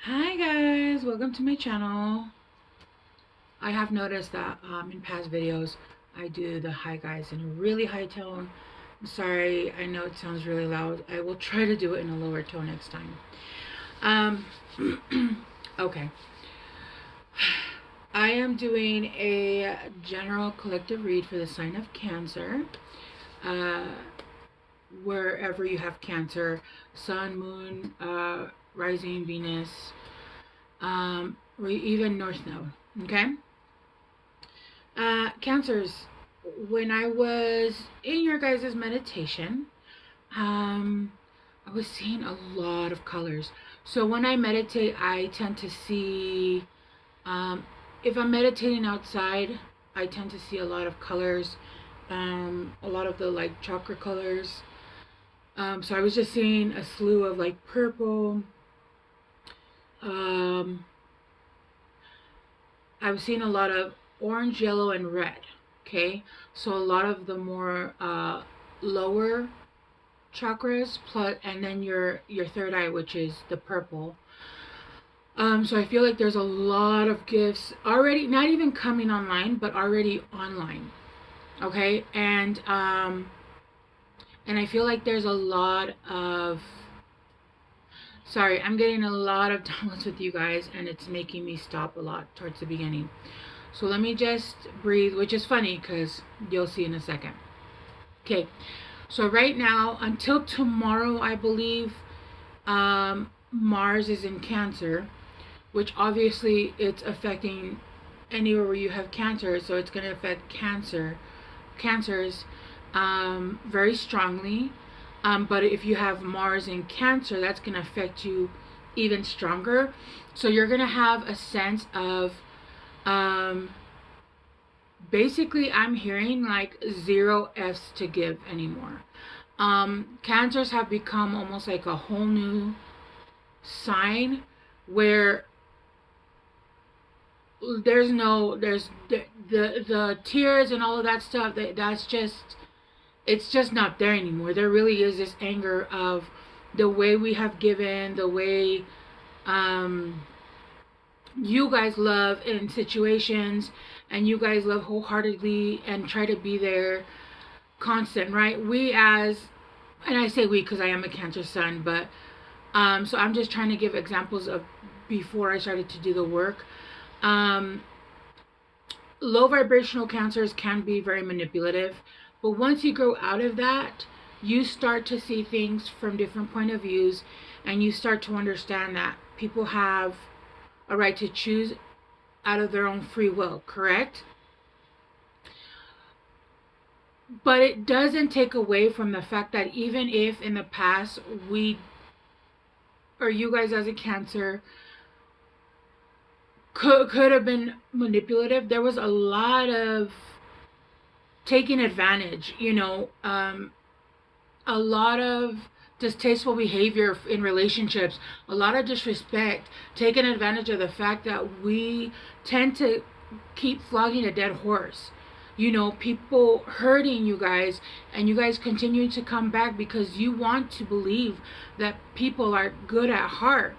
Hi guys, welcome to my channel. I have noticed that in past videos I do the hi guys in a really high tone. I'm sorry, I know it sounds really loud. I will try to do it in a lower tone next time. Okay. I am doing a general collective read for the sign of Cancer. Wherever you have Cancer, Sun, Moon, Rising, Venus, or even North Node. Okay. Cancers, when I was in your guys' meditation, I was seeing a lot of colors. So when I meditate, I tend to see, if I'm meditating outside, I tend to see a lot of colors, a lot of the like chakra colors. So I was just seeing a slew of like purple. I was seeing a lot of orange, yellow, and red. Okay, so a lot of the more lower chakras, plus, and then your third eye, which is the purple. So I feel like there's a lot of gifts already, not even coming online, but already online. Okay, and I feel like there's a lot of, sorry, I'm getting a lot of downloads with you guys, and it's making me stop a lot towards the beginning. So let me just breathe, which is funny because you'll see in a second. Okay, so right now, until tomorrow, I believe, Mars is in Cancer, which obviously it's affecting anywhere where you have Cancer, so it's going to affect cancers very strongly. But if you have Mars in Cancer, that's going to affect you even stronger. So you're going to have a sense of, basically, I'm hearing like zero F's to give anymore. Cancers have become almost like a whole new sign where there's the tears and all of that stuff, that's just, it's just not there anymore. There really is this anger of the way we have given, the way you guys love in situations, and you guys love wholeheartedly and try to be there constant, right? We as, and I say we because I am a Cancer sun, but so I'm just trying to give examples of before I started to do the work. Low vibrational Cancers can be very manipulative, but once you grow out of that, you start to see things from different point of views, and you start to understand that people have a right to choose out of their own free will, correct? But it doesn't take away from the fact that even if in the past we, or you guys as a Cancer, could have been manipulative, there was a lot of taking advantage, a lot of distasteful behavior in relationships, a lot of disrespect, taking advantage of the fact that we tend to keep flogging a dead horse. People hurting you guys, and you guys continue to come back because you want to believe that people are good at heart.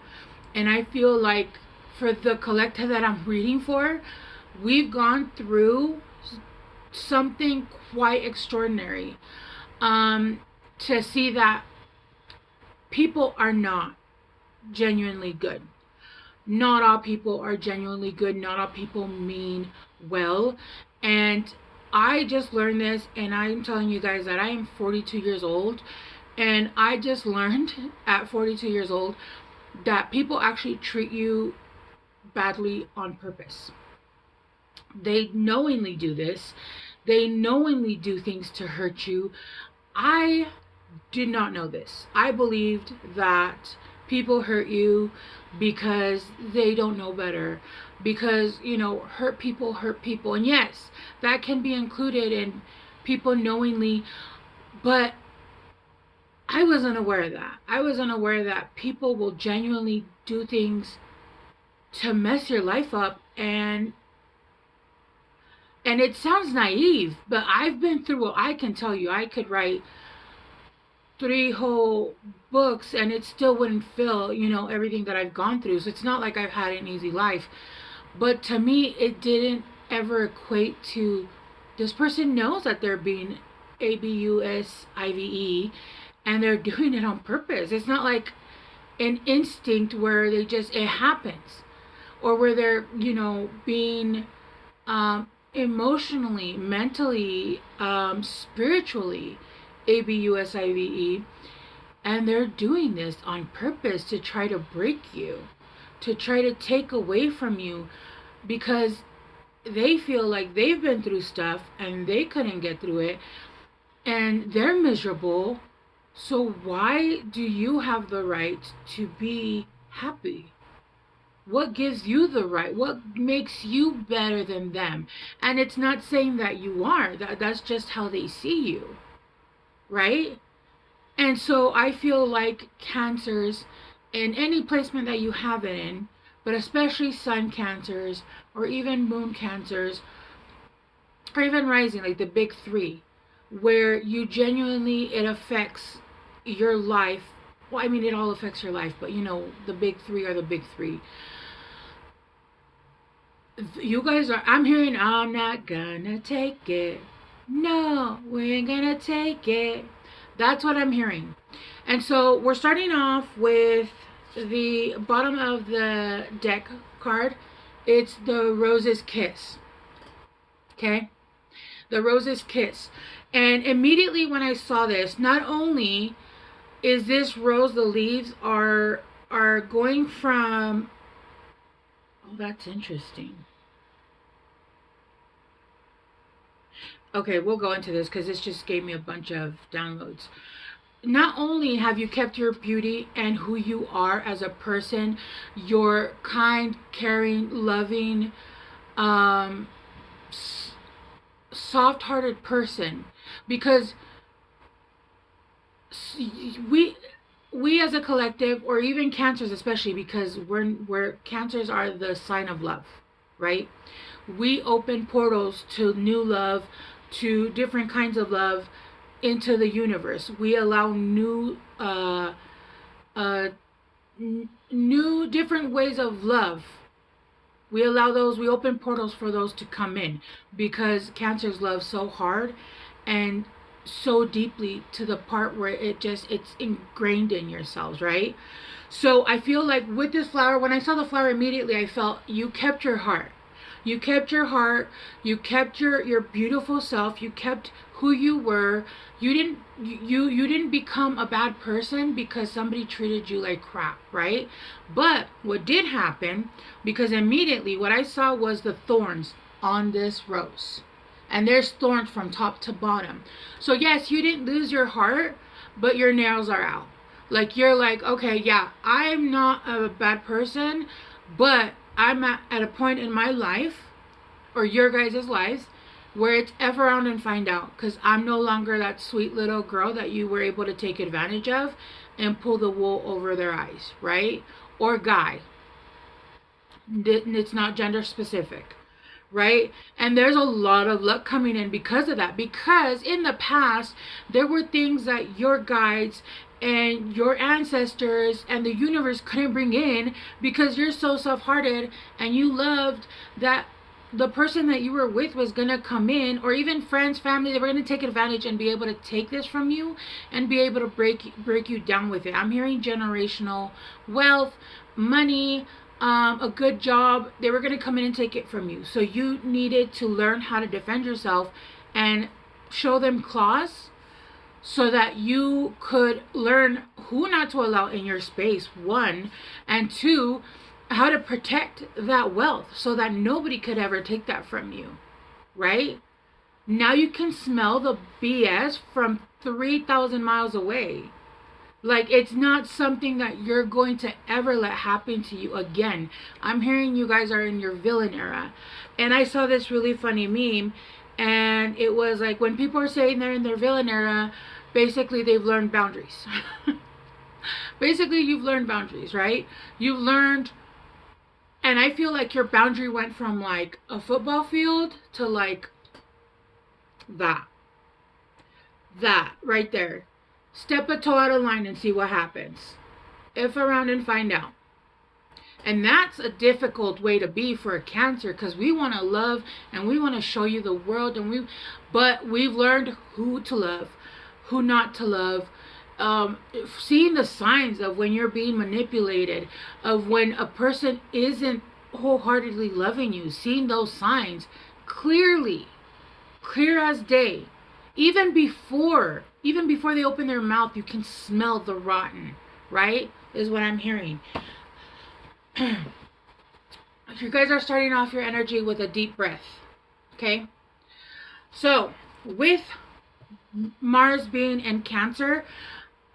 And I feel like for the collective that I'm reading for, we've gone through something quite extraordinary, to see that people are not genuinely good. Not all people are genuinely good. Not all people mean well. And I just learned this, and I'm telling you guys that I am 42 years old, and I just learned at 42 years old that people actually treat you badly on purpose. They knowingly do this. They knowingly do things to hurt you. I did not know this. I believed that people hurt you because they don't know better. Because, hurt people. And yes, that can be included in people knowingly. But I wasn't aware of that. I was unaware that people will genuinely do things to mess your life up. And it sounds naive, but I've been through, I can tell you, I could write 3 whole books and it still wouldn't fill, everything that I've gone through. So it's not like I've had an easy life. But to me, it didn't ever equate to this person knows that they're being abusive and they're doing it on purpose. It's not like an instinct where it happens, or where they're, being emotionally, mentally, spiritually abusive, and they're doing this on purpose to try to break you, to try to take away from you, because they feel like they've been through stuff and they couldn't get through it and they're miserable. So why do you have the right to be happy? What gives you the right? What makes you better than them? And it's not saying that you are. That's just how they see you, right? And so I feel like cancers, in any placement that you have it in, but especially sun cancers or even moon cancers or even rising, like the big three, where you genuinely, it affects your life. Well, I mean, it all affects your life, but the big three are the big three. You guys are, I'm hearing, I'm not gonna take it. No, we ain't gonna take it. That's what I'm hearing. And so we're starting off with the bottom of the deck card. It's the Rose's Kiss. Okay? The Rose's Kiss. And immediately when I saw this, not only is this rose, the leaves are going from, oh, that's interesting. Okay, we'll go into this because this just gave me a bunch of downloads. Not only have you kept your beauty and who you are as a person, your kind, caring, loving, soft-hearted person, because we as a collective, or even cancers especially, because we're cancers are the sign of love, right? We open portals to new love, to different kinds of love into the universe. We allow new different ways of love. We allow those, we open portals for those to come in, because cancers love so hard and so deeply, to the part where it's ingrained in yourselves, right? So I feel like with this flower, when I saw the flower, immediately I felt you kept your heart. You kept your heart. You kept your beautiful self. You kept who you were. You didn't become a bad person because somebody treated you like crap, right? But what did happen, because immediately what I saw was the thorns on this rose. And there's thorns from top to bottom. So yes, you didn't lose your heart, but your nails are out. Like, you're like, okay, yeah, I'm not a bad person, but I'm at a point in my life, or your guys' lives, where it's ever on and find out. Because I'm no longer that sweet little girl that you were able to take advantage of and pull the wool over their eyes, right? Or guy. It's not gender specific, right? And there's a lot of luck coming in because of that. Because in the past, there were things that your guides and your ancestors and the universe couldn't bring in, because you're so soft-hearted and you loved that the person that you were with was going to come in, or even friends, family, they were going to take advantage and be able to take this from you and be able to break you down with it. I'm hearing generational wealth, money, a good job. They were going to come in and take it from you. So you needed to learn how to defend yourself and show them claws, so that you could learn who not to allow in your space, one, and two, how to protect that wealth so that nobody could ever take that from you, right? Now you can smell the BS from 3,000 miles away. Like, it's not something that you're going to ever let happen to you again. I'm hearing you guys are in your villain era. And I saw this really funny meme, and it was like, when people are saying they're in their villain era, basically they've learned boundaries. Basically, you've learned boundaries, right? You've learned, and I feel like your boundary went from like a football field to like that right there. step a toe out of line and see what happens. If around and find out. And that's a difficult way to be for a Cancer, because we want to love and we want to show you the world, but we've learned who to love, who not to love. Seeing the signs of when you're being manipulated, of when a person isn't wholeheartedly loving you, seeing those signs clearly, clear as day. Even before they open their mouth, you can smell the rotten, right? Is what I'm hearing. If you guys are starting off your energy with a deep breath, okay? So, with Mars being in Cancer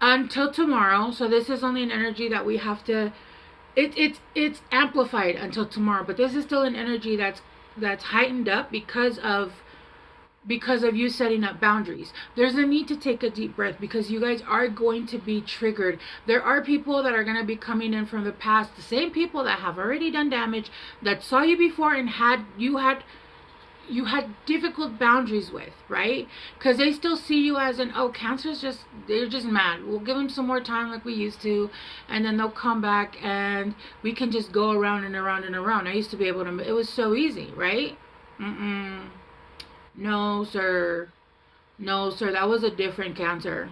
until tomorrow, so this is only an energy that we have to, it's amplified until tomorrow, but this is still an energy that's heightened up because of you setting up boundaries. There's a need to take a deep breath because you guys are going to be triggered. There are people that are going to be coming in from the past, the same people that have already done damage, that saw you before and you had difficult boundaries with, right? Because they still see you as Cancer's they're just mad. We'll give them some more time like we used to, and then they'll come back and we can just go around and around and around. I used to be able to, it was so easy, right? No, sir. No, sir. That was a different Cancer.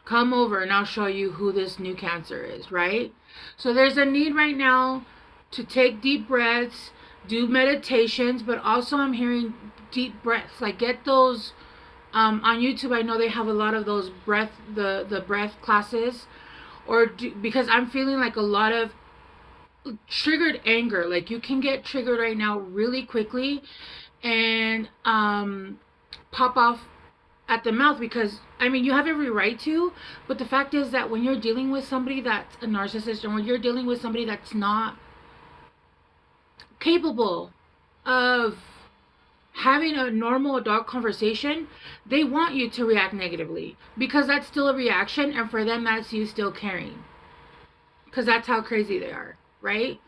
Come over and I'll show you who this new Cancer is, right? So there's a need right now to take deep breaths, do meditations, but also I'm hearing deep breaths. Like get those on YouTube. I know they have a lot of those the breath classes, because I'm feeling like a lot of triggered anger. Like you can get triggered right now really quickly and pop off at the mouth, because you have every right to, but the fact is that when you're dealing with somebody that's a narcissist, and when you're dealing with somebody that's not capable of having a normal adult conversation, they want you to react negatively, because that's still a reaction, and for them that's you still caring, because that's how crazy they are, right?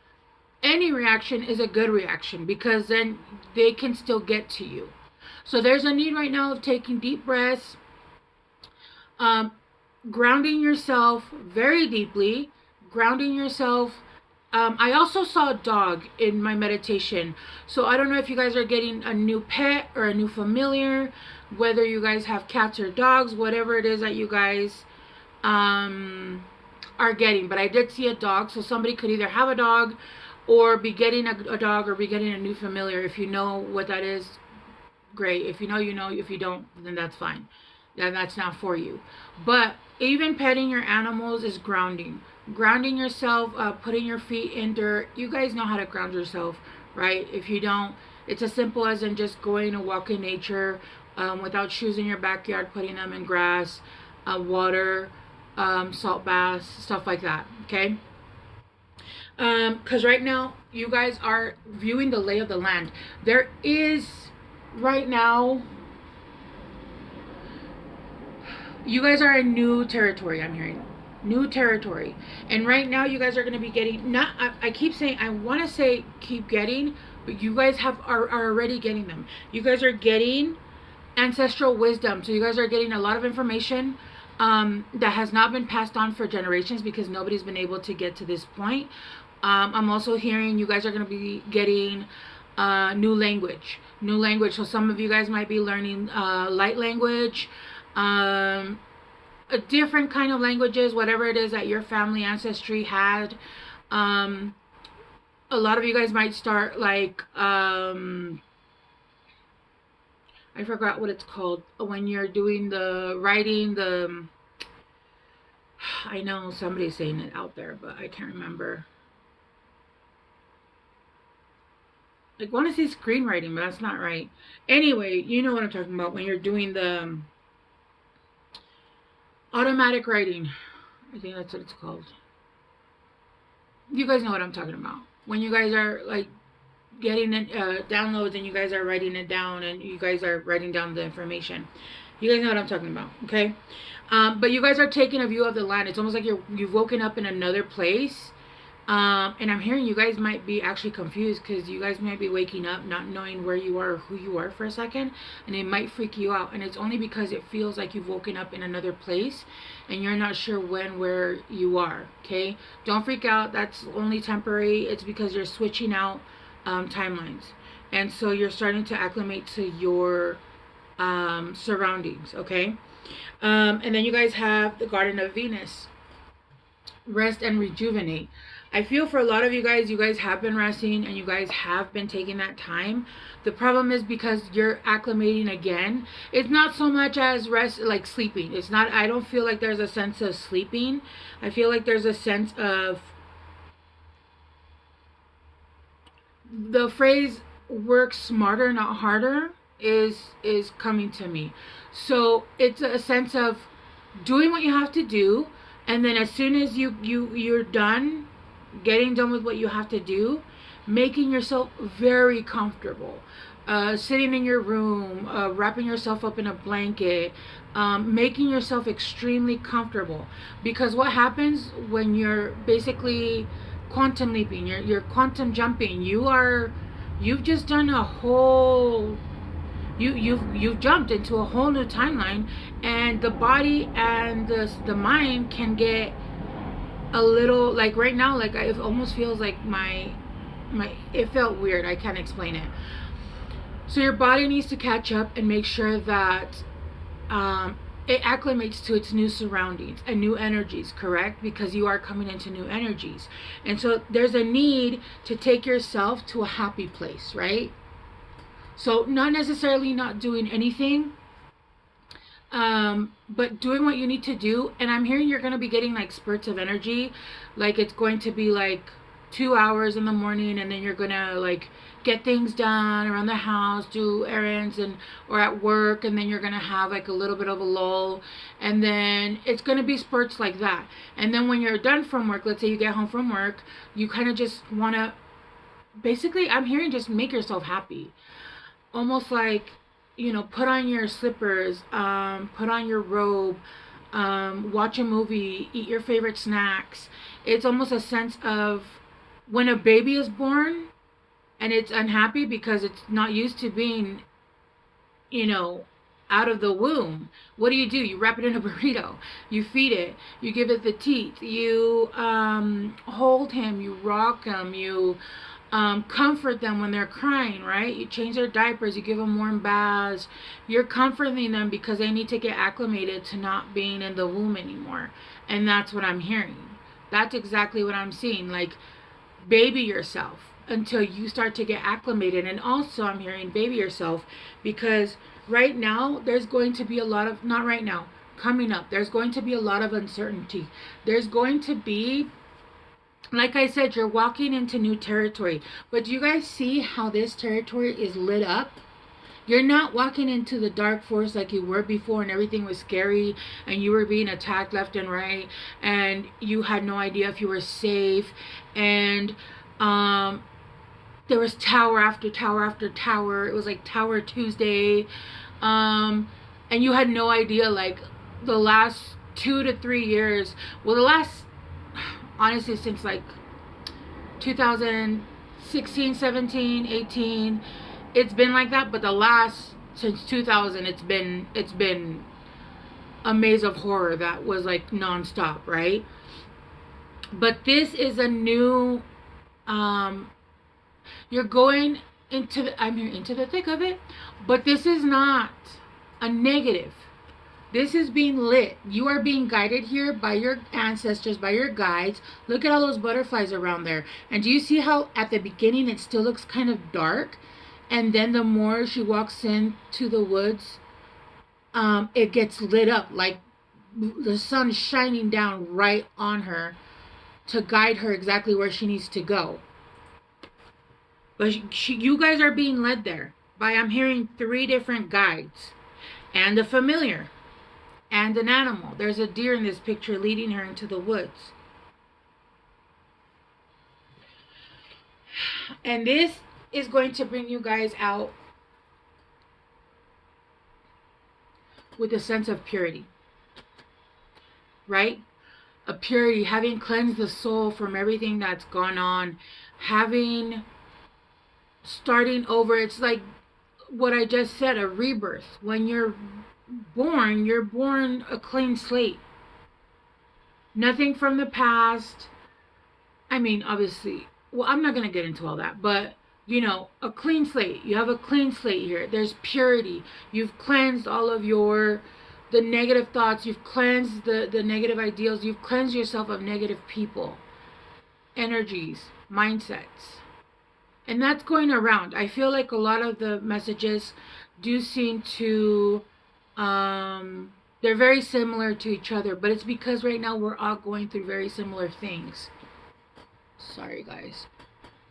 Any reaction is a good reaction, because then they can still get to you. So there's a need right now of taking deep breaths, grounding yourself very deeply, grounding yourself. I also saw a dog in my meditation. So I don't know if you guys are getting a new pet or a new familiar, whether you guys have cats or dogs, whatever it is that you guys are getting. But I did see a dog, so somebody could either have a dog or be getting a dog or be getting a new familiar. If you know what that is, great. If you know, you know. If you don't, then that's fine. Then that's not for you. But even petting your animals is grounding. Grounding yourself, putting your feet in dirt. You guys know how to ground yourself, right? If you don't, it's as simple as in just going to walk in nature without shoes in your backyard, putting them in grass, water, salt baths, stuff like that, okay? Because right now you guys are viewing the lay of the land. There is right now, you guys are in new territory. I'm hearing new territory, and right now you guys are going to be getting, not I keep saying, I want to say keep getting, but you guys are already getting them. You guys are getting ancestral wisdom. So you guys are getting a lot of information that has not been passed on for generations, because nobody's been able to get to this point. I'm also hearing you guys are going to be getting new language. So some of you guys might be learning light language, a different kind of languages, whatever it is that your family ancestry had. A lot of you guys might start like I forgot what it's called when you're doing the writing, I know somebody's saying it out there, but I can't remember. I want to say screenwriting, but that's not right. Anyway, you know what I'm talking about when you're doing the automatic writing. I think that's what it's called. You guys know what I'm talking about. When you guys are like getting downloads and you guys are writing it down and you guys are writing down the information. You guys know what I'm talking about, okay? But you guys are taking a view of the land. It's almost like you've woken up in another place, And I'm hearing you guys might be actually confused because you guys might be waking up not knowing where you are or who you are for a second, and it might freak you out. And it's only because it feels like you've woken up in another place and you're not sure where you are. Okay, don't freak out. That's only temporary. It's because you're switching out timelines, and so you're starting to acclimate to your surroundings. Okay, and then you guys have the Garden of Venus, rest and rejuvenate. I feel for a lot of you guys have been resting and you guys have been taking that time. The problem is because you're acclimating again. It's not so much as rest, like sleeping. It's not, I don't feel like there's a sense of sleeping. I feel like there's a sense of, the phrase work smarter, not harder is coming to me. So it's a sense of doing what you have to do, and then as soon as you're done getting done with what you have to do, making yourself very comfortable, sitting in your room, wrapping yourself up in a blanket, making yourself extremely comfortable. Because what happens when you're basically quantum leaping, you're quantum jumping, you've just done a whole, you've jumped into a whole new timeline, and the body and the mind can get a little, like right now, like it almost feels like my it felt weird, I can't explain it. So your body needs to catch up and make sure that it acclimates to its new surroundings and new energies, correct? Because you are coming into new energies, and so there's a need to take yourself to a happy place, right? So not necessarily not doing anything, but doing what you need to do. And I'm hearing you're going to be getting like spurts of energy, like it's going to be like 2 hours in the morning, and then you're going to like get things done around the house, do errands, and or at work, and then you're going to have like a little bit of a lull, and then it's going to be spurts like that. And then when you're done from work, let's say you get home from work, you kind of just want to, basically I'm hearing just make yourself happy. Almost like, put on your slippers, put on your robe, watch a movie, eat your favorite snacks. It's almost a sense of when a baby is born and it's unhappy because it's not used to being, out of the womb. What do? You wrap it in a burrito, you feed it, you give it the teeth, you hold him, you rock him, you comfort them when they're crying, right? You change their diapers, you give them warm baths, you're comforting them because they need to get acclimated to not being in the womb anymore. And that's what I'm hearing. That's exactly what I'm seeing. Like, baby yourself until you start to get acclimated. And also I'm hearing baby yourself because right now there's going to be a lot of, not right now, coming up, there's going to be a lot of uncertainty. There's going to be, like I said, you're walking into new territory. But do you guys see how this territory is lit up? You're not walking into the dark forest like you were before and everything was scary and you were being attacked left and right and you had no idea if you were safe, and there was tower after tower after tower. It was like Tower Tuesday, and you had no idea, like the last 2 to 3 years, well, the last, honestly, since like 2016, 17, 18, it's been like that. But the last, since 2000, it's been a maze of horror that was like nonstop, right? But this is a new, you're going into the, I'm here into the thick of it, but this is not a negative. This is being lit. You are being guided here by your ancestors, by your guides. Look at all those butterflies around there. And do you see how at the beginning it still looks kind of dark? And then the more she walks into the woods, it gets lit up, like the sun shining down right on her to guide her exactly where she needs to go. But you guys are being led there by, I'm hearing 3 different guides and a familiar and an animal. There's a deer in this picture leading her into the woods. And this is going to bring you guys out with a sense of purity, right? a purity, having cleansed the soul from everything that's gone on, starting over. It's like what I just said, a rebirth. When you're born a clean slate. Nothing from the past. I mean, obviously, well, I'm not going to get into all that, but you know, a clean slate. You have a clean slate here. There's purity. You've cleansed all of the negative thoughts. You've cleansed the negative ideals. You've cleansed yourself of negative people, energies, mindsets. And that's going around. I feel like a lot of the messages do seem to, they're very similar to each other, but it's because right now we're all going through very similar things. Sorry, guys.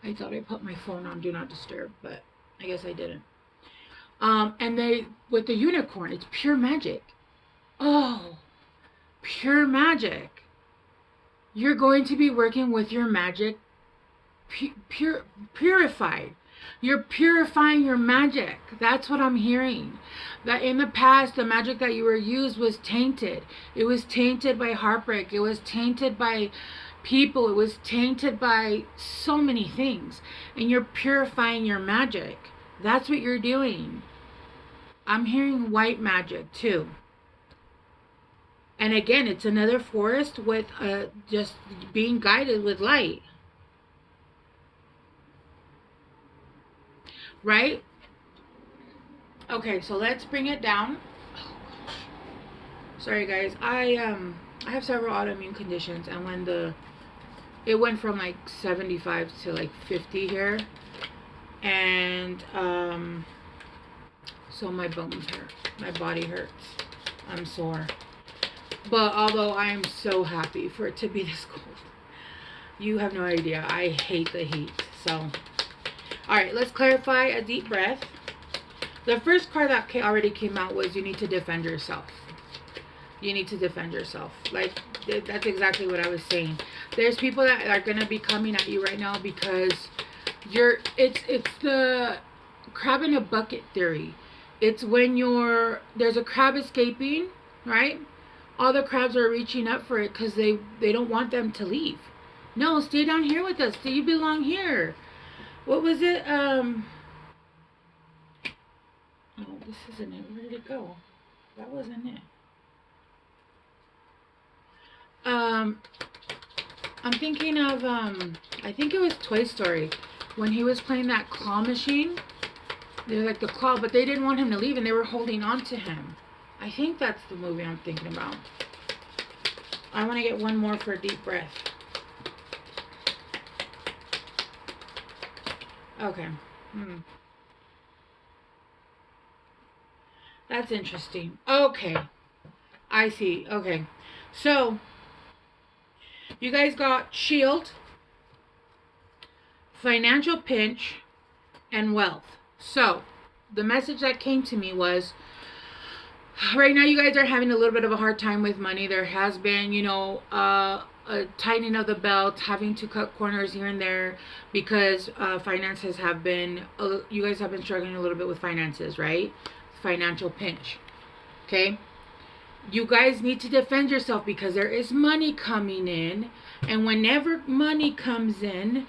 I thought I put my phone on Do Not Disturb, but I guess I didn't. And with the unicorn, it's pure magic. Oh, pure magic. You're going to be working with your magic purified. You're purifying your magic. That's what I'm hearing. That in the past, the magic that you were used was tainted. It was tainted by heartbreak. It was tainted by people. It was tainted by so many things. And you're purifying your magic. That's what you're doing. I'm hearing white magic too. And again, it's another forest with just being guided with light. Right? Okay, so let's bring it down. Oh, sorry guys, I have several autoimmune conditions, and when it went from like 75 to like 50 here, and so my bones hurt, my body hurts, I'm sore. But although I am so happy for it to be this cold, you have no idea. I hate the heat. So alright, let's clarify. A deep breath. The first card that already came out was you need to defend yourself. You need to defend yourself. Like, that's exactly what I was saying. There's people that are going to be coming at you right now because it's the crab in a bucket theory. It's when there's a crab escaping, right? All the crabs are reaching up for it because they don't want them to leave. No, stay down here with us. You belong here. What was it? Oh, this isn't it. Where did it go? That wasn't it. I'm thinking of, I think it was Toy Story. When he was playing that claw machine. They were like the claw, but they didn't want him to leave and they were holding on to him. I think that's the movie I'm thinking about. I want to get one more for a deep breath. Okay. That's interesting. Okay. I see. Okay. So, you guys got shield, financial pinch, and wealth. So, the message that came to me was, right now you guys are having a little bit of a hard time with money. There has been, a tightening of the belt, having to cut corners here and there because finances have been, you guys have been struggling a little bit with finances, right? Financial pinch. Okay? You guys need to defend yourself because there is money coming in. And whenever money comes in,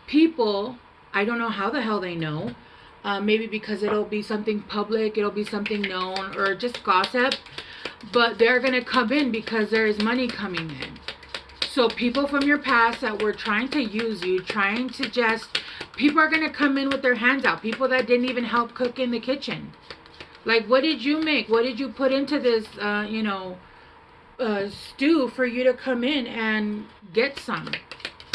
people, I don't know how the hell they know, maybe because it'll be something public, it'll be something known, or just gossip, but they're going to come in because there is money coming in. So people from your past that were trying to use you, people are going to come in with their hands out. People that didn't even help cook in the kitchen. Like, what did you make? What did you put into this, stew for you to come in and get some?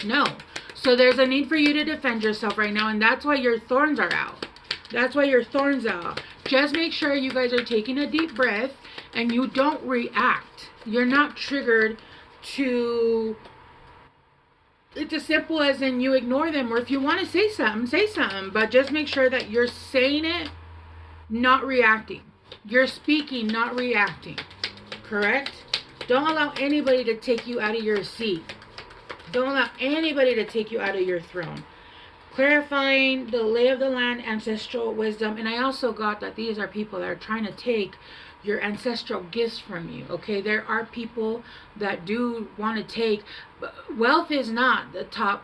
No. So there's a need for you to defend yourself right now, and that's why your thorns are out. That's why your thorns are out. Just make sure you guys are taking a deep breath and you don't react. You're not triggered to... It's as simple as in you ignore them, or if you want to say something, but just make sure that you're saying it, not reacting. You're speaking, not reacting. Correct? Don't allow anybody to take you out of your seat. Don't allow anybody to take you out of your throne. clarifying the lay of the land, ancestral wisdom. And I also got that these are people that are trying to take your ancestral gifts from you. Okay, there are people that do want to take. Wealth is not the top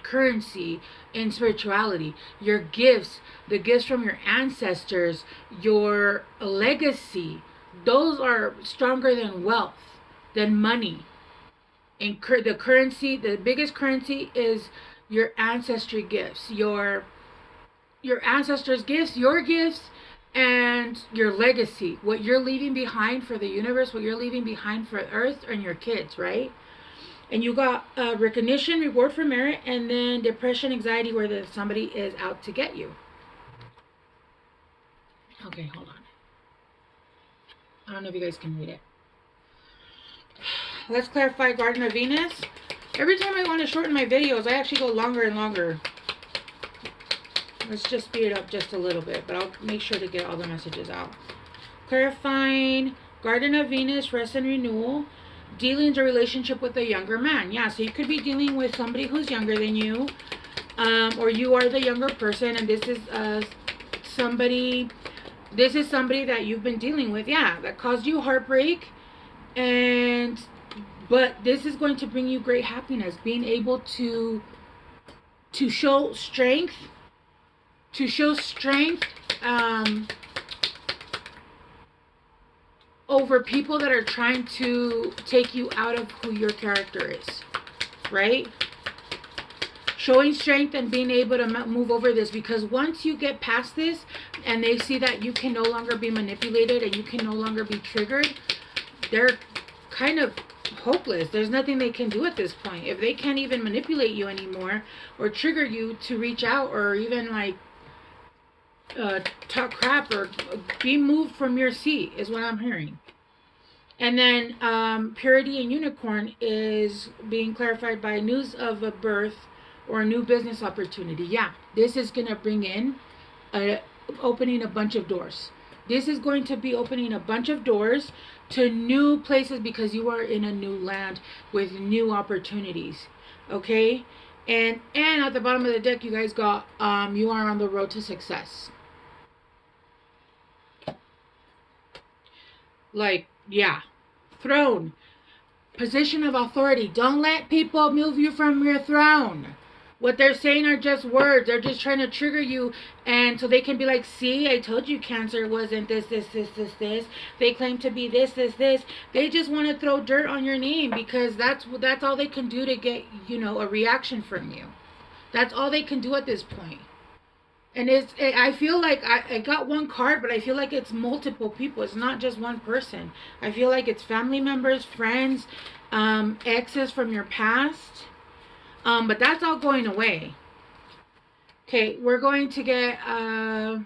currency in spirituality. Your gifts, the gifts from your ancestors, your legacy, those are stronger than wealth, than money. And the currency, the biggest currency is your ancestry gifts, your ancestors' gifts, your gifts, and your legacy, what you're leaving behind for the universe, what you're leaving behind for Earth and your kids, right? And you got recognition, reward for merit, and then depression, anxiety, where somebody is out to get you. Okay, hold on. I don't know if you guys can read it. Let's clarify Garden of Venus. Every time I want to shorten my videos, I actually go longer and longer. Let's just speed it up just a little bit, but I'll make sure to get all the messages out. Clarifying Garden of Venus, rest and renewal. Dealings or relationship with a younger man. Yeah, so you could be dealing with somebody who's younger than you, or you are the younger person, and this is somebody that you've been dealing with. Yeah, that caused you heartbreak, but this is going to bring you great happiness. Being able to show strength. Over people that are trying to take you out of who your character is, right? Showing strength and being able to move over this, because once you get past this and they see that you can no longer be manipulated and you can no longer be triggered, they're kind of hopeless. There's nothing they can do at this point. If they can't even manipulate you anymore or trigger you to reach out or even like talk crap or be moved from your seat is what I'm hearing. And then purity and unicorn is being clarified by news of a birth or a new business opportunity. Yeah, this is going to bring in opening a bunch of doors. This is going to be opening a bunch of doors to new places because you are in a new land with new opportunities. Okay? And at the bottom of the deck, you guys got you are on the road to success. Like, yeah. Throne. Position of authority. Don't let people move you from your throne. What they're saying are just words. They're just trying to trigger you. And so they can be like, see, I told you Cancer wasn't this. They claim to be this. They just want to throw dirt on your name because that's all they can do to get, a reaction from you. That's all they can do at this point. And I feel like I got one card, but I feel like it's multiple people. It's not just one person. I feel like it's family members, friends, exes from your past. But that's all going away. Okay, we're going to get a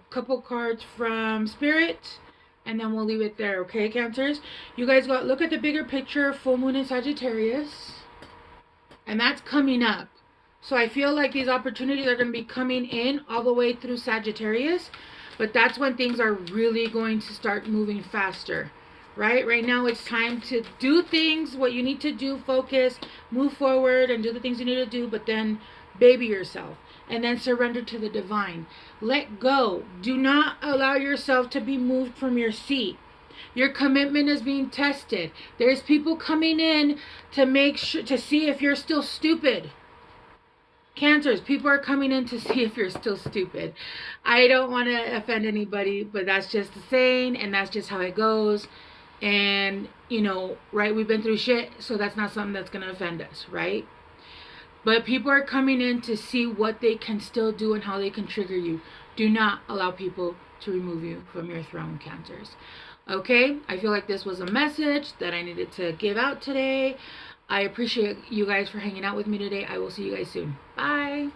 couple cards from Spirit, and then we'll leave it there. Okay, Cancers? You guys look at the bigger picture, full moon in Sagittarius. And that's coming up. So I feel like these opportunities are going to be coming in all the way through Sagittarius. But that's when things are really going to start moving faster. Right now it's time to do things, what you need to do, focus, move forward and do the things you need to do. But then baby yourself. And then surrender to the divine. Let go. Do not allow yourself to be moved from your seat. Your commitment is being tested. There's people coming in to make sure, to see if you're still stupid. Cancers, people are coming in to see if you're still stupid. I don't want to offend anybody, but that's just the saying, and that's just how it goes. And, right, we've been through shit, so that's not something that's going to offend us, right? But people are coming in to see what they can still do and how they can trigger you. Do not allow people to remove you from your throne, Cancers. Okay, I feel like this was a message that I needed to give out today. I appreciate you guys for hanging out with me today. I will see you guys soon. Bye.